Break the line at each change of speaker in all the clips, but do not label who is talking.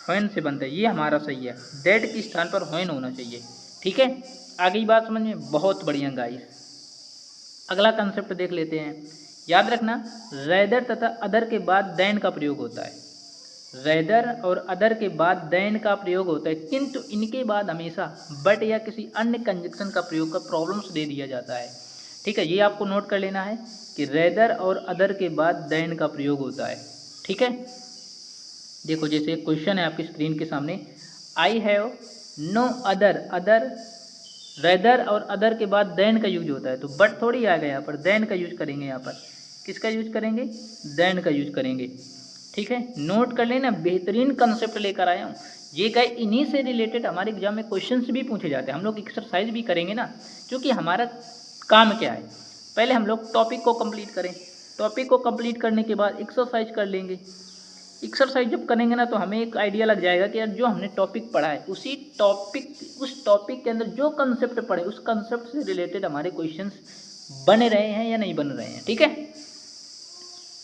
When से बनता है, ये हमारा सही है। दैट के स्थान पर व्हेन होना चाहिए। ठीक है, आगे की बात समझ में, बहुत बढ़िया गाइस। अगला कंसेप्ट देख लेते हैं। याद रखना, रेदर तथा अदर के बाद देन का प्रयोग होता है। रेदर और अदर के बाद देन का प्रयोग होता है, किंतु इनके बाद हमेशा बट या किसी अन्य कंजक्शन का प्रयोग कर प्रॉब्लम्स दे दिया जाता है। ठीक है, ये आपको नोट कर लेना है कि रेदर और अदर के बाद देन का प्रयोग होता है। ठीक है, देखो जैसे एक क्वेश्चन है आपकी स्क्रीन के सामने, I have no other, other rather और अदर के बाद देन का यूज होता है, तो बट थोड़ी आएगा यहाँ पर, देन का यूज करेंगे। यहाँ पर किसका यूज करेंगे? देन का यूज करेंगे। ठीक है, नोट कर लेना, बेहतरीन कंसेप्ट लेकर आया हूँ। ये गए इन्हीं से रिलेटेड हमारे एग्जाम में क्वेश्चंस भी पूछे जाते हैं। हम लोग एक्सरसाइज भी करेंगे ना, क्योंकि हमारा काम क्या है, पहले हम लोग टॉपिक को कंप्लीट करें, टॉपिक को कंप्लीट करने के बाद एक्सरसाइज कर लेंगे। एक्सरसाइज जब करेंगे ना तो हमें एक आइडिया लग जाएगा कि यार जो हमने टॉपिक पढ़ा है उस टॉपिक के अंदर जो कंसेप्ट पढ़े उस कंसेप्ट से रिलेटेड हमारे क्वेश्चंस बने रहे हैं या नहीं बन रहे हैं। ठीक है,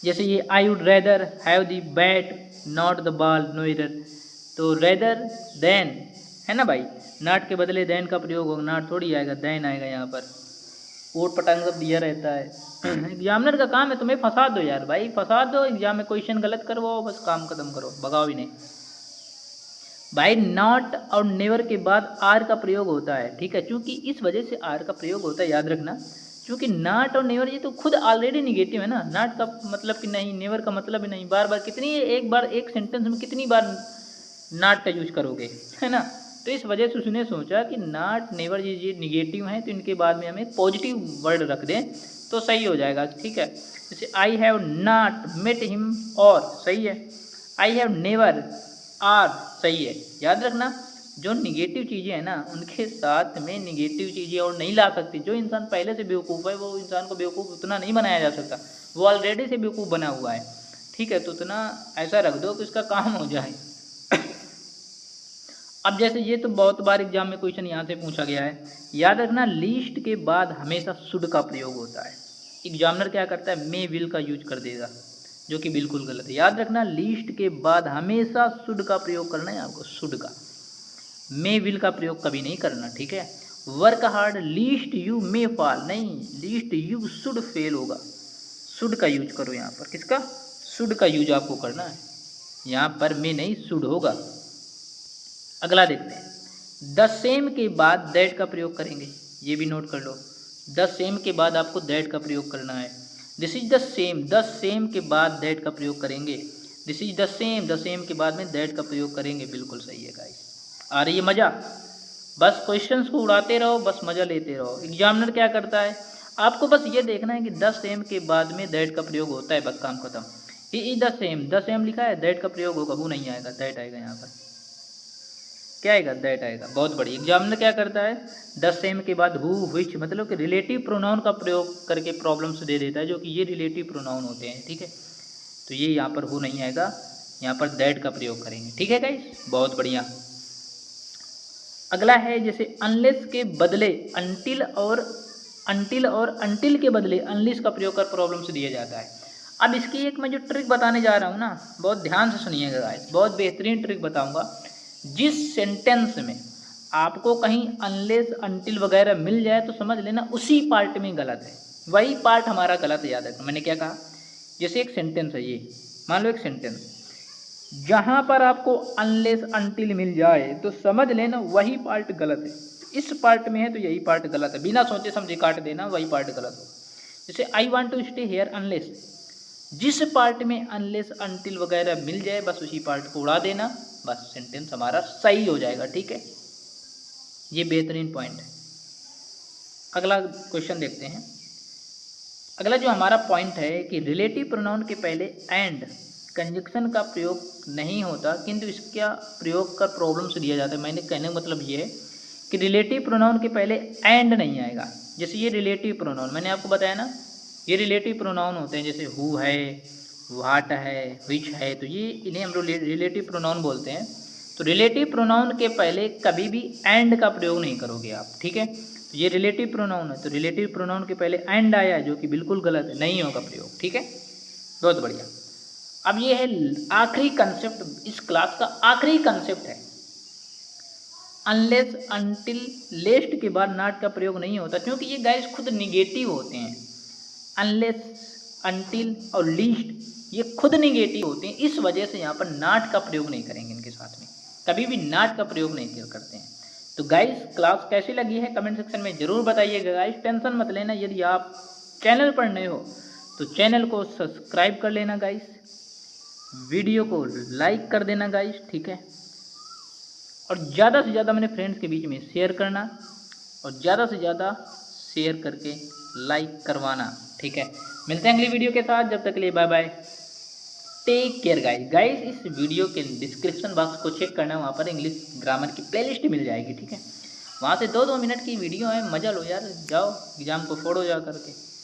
जैसे ये I would rather have the bat not the ball no error, तो रेदर देन है ना भाई, नॉट के बदले देन का प्रयोग होगा, नॉट थोड़ी आएगा, देन आएगा। यहाँ पर ऊट पटांग सब दिया रहता है। एग्जामिनर का काम है तुम्हें फंसा दो यार भाई, फंसा दो, एग्जाम में क्वेश्चन गलत करवाओ, बस काम खत्म करो, भगाओ ही नहीं भाई। नॉट और नेवर के बाद आर का प्रयोग होता है। ठीक है, क्योंकि इस वजह से आर का प्रयोग होता है, याद रखना, क्योंकि नॉट और नेवर ये तो खुद ऑलरेडी निगेटिव है ना। नॉट का मतलब कि नहीं, नेवर का मतलब ही नहीं। बार बार कितनी, एक बार एक सेंटेंस में कितनी बार नॉट का यूज करोगे, है ना। तो इस वजह से उसने सोचा कि नॉट नेवर ये निगेटिव हैं, तो इनके बाद में हमें पॉजिटिव वर्ड रख दें तो सही हो जाएगा। ठीक है, जैसे I have not met him, और सही है। आई हैव नेवर, आर सही है। याद रखना, जो निगेटिव चीज़ें हैं ना उनके साथ में निगेटिव चीज़ें और नहीं ला सकती। जो इंसान पहले से बेवकूफ़ है वो इंसान को बेवकूफ़ उतना नहीं बनाया जा सकता, वो ऑलरेडी से बेवकूफ़ बना हुआ है। ठीक है, तो उतना ऐसा रख दो कि उसका काम हो जाए। अब जैसे ये तो बहुत बार एग्जाम में क्वेश्चन यहाँ से पूछा गया है, याद रखना, लीस्ट के बाद हमेशा शुड का प्रयोग होता है। एग्जामिनर क्या करता है, मे विल का यूज कर देगा, जो कि बिल्कुल गलत है। याद रखना, लीस्ट के बाद हमेशा शुड का प्रयोग करना है आपको, शुड का, मे विल का प्रयोग कभी नहीं करना। ठीक है, work hard least you may fall, नहीं, लीस्ट यू शुड फेल होगा। शुड का यूज करो यहाँ पर, किसका? शुड का यूज आपको करना है, यहाँ पर मे नहीं, शुड होगा। अगला देखते हैं, द सेम के बाद दैट का प्रयोग करेंगे, ये भी नोट कर लो। द सेम के बाद आपको दैट का प्रयोग करना है। This is the same, the same के बाद दैट का प्रयोग करेंगे। दिस इज द सेम के बाद में दैट का प्रयोग करेंगे। बिल्कुल सही है गाइस, आ रही है मज़ा? बस क्वेश्चंस को उड़ाते रहो, बस मज़ा लेते रहो। एग्जामिनर क्या करता है, आपको बस ये देखना है कि द सेम के बाद में दैट का प्रयोग होता है, बस काम खत्म। ही इज द सेम लिखा है, दैट का प्रयोग होगा, वो नहीं आएगा, दैट आएगा। यहाँ पर क्या आएगा? दैट आएगा। बहुत बढ़िया। एग्जामिनर क्या करता है, द सेम के बाद हु व्हिच, मतलब कि रिलेटिव प्रोनाउन का प्रयोग करके प्रॉब्लम्स दे देता है, जो कि ये रिलेटिव प्रोनाउन होते हैं। ठीक है, तो ये यहाँ पर हु नहीं आएगा, यहाँ पर दैट का प्रयोग करेंगे। ठीक है गाइस, बहुत बढ़िया। अगला है जैसे अनलेस के बदले अनटिल, और अनटिल के बदले अनलेस का प्रयोग कर प्रॉब्लम्स दिया जाता है। अब इसकी एक मैं जो ट्रिक बताने जा रहा हूँ ना, बहुत ध्यान से सुनिएगा गाइस, बहुत बेहतरीन ट्रिक बताऊंगा। जिस सेंटेंस में आपको कहीं अनलेस अनटिल वगैरह मिल जाए तो समझ लेना उसी पार्ट में गलत है, वही पार्ट हमारा गलत है। याद रखना मैंने क्या कहा, जैसे एक सेंटेंस है, ये मान लो एक सेंटेंस, जहाँ पर आपको अनलेस अनटिल मिल जाए तो समझ लेना वही पार्ट गलत है। इस पार्ट में है तो यही पार्ट गलत है, बिना सोचे समझे काट देना, वही पार्ट गलत हो। जैसे I want to stay here unless, जिस पार्ट में अनलेस अनटिल वगैरह मिल जाए बस उसी पार्ट को उड़ा देना, बस सेंटेंस हमारा सही हो जाएगा। ठीक है, ये बेहतरीन पॉइंट है। अगला क्वेश्चन देखते हैं। अगला जो हमारा पॉइंट है कि रिलेटिव प्रोनाउन के पहले एंड कंजक्शन का प्रयोग नहीं होता, किंतु इसका प्रयोग कर प्रॉब्लम्स दिया जाता है। मैंने कहने का मतलब ये है कि रिलेटिव प्रोनाउन के पहले एंड नहीं आएगा। जैसे ये रिलेटिव प्रोनाउन मैंने आपको बताया ना, ये रिलेटिव प्रोनाउन होते हैं, जैसे हु है, व्हाट है, विच है, तो ये इन्हें हम लोग रिलेटिव प्रोनाउन बोलते हैं। तो रिलेटिव प्रोनाउन के पहले कभी भी एंड का प्रयोग नहीं करोगे आप। ठीक है, तो ये रिलेटिव प्रोनाउन है, तो रिलेटिव प्रोनाउन के पहले एंड आया है, जो कि बिल्कुल गलत है, नहीं होगा प्रयोग। ठीक है, बहुत बढ़िया। अब ये है आखिरी कंसेप्ट, इस क्लास का आखिरी कंसेप्ट है। अनलेस अनटिल लेस्ट के बाद नॉट का प्रयोग नहीं होता, क्योंकि ये गाइस खुद निगेटिव होते हैं। अनलेस, अनटिल और लीस्ट ये खुद निगेटिव होते हैं, इस वजह से यहाँ पर नॉट का प्रयोग नहीं करेंगे इनके साथ में, कभी भी नॉट का प्रयोग नहीं करते हैं। तो गाइस क्लास कैसी लगी है कमेंट सेक्शन में ज़रूर बताइएगा गाइस। टेंशन मत लेना, यदि आप चैनल पर नए हो तो चैनल को सब्सक्राइब कर लेना गाइस, वीडियो को लाइक कर देना गाइस, ठीक है। और ज़्यादा से ज़्यादा अपने फ्रेंड्स के बीच में शेयर करना, और ज़्यादा से ज़्यादा शेयर करके लाइक करवाना, ठीक है। मिलते हैं अगली वीडियो के साथ, जब तक के लिए bye bye, take care guys. Guys इस वीडियो के डिस्क्रिप्शन बॉक्स को चेक करना, वहाँ पर इंग्लिश ग्रामर की प्लेलिस्ट मिल जाएगी, ठीक है। वहाँ से 2-2 मिनट की वीडियो है, मजा लो यार, जाओ एग्जाम को फोड़ो जा करके।